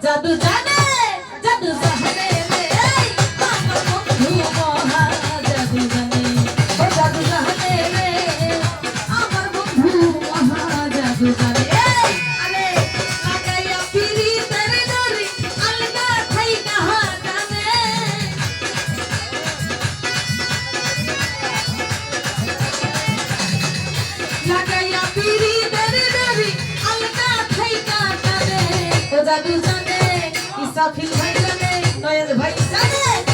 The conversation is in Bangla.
জাদু জানে জাদু জানে রে আমার বন্ধু মহা জাদু জানে ও জাদু জানে রে আমার বন্ধু মহা জাদু জানে আরে লাগাইয়া পিরি তেরে ডরি আলগা খাই কাহা জানে লাগাইয়া পিরি তেরে ডরি আলগা খাই কাহা জানে ও জাদু জানে ইসরাফিল ভাই জানে নয়ন ভাই জানে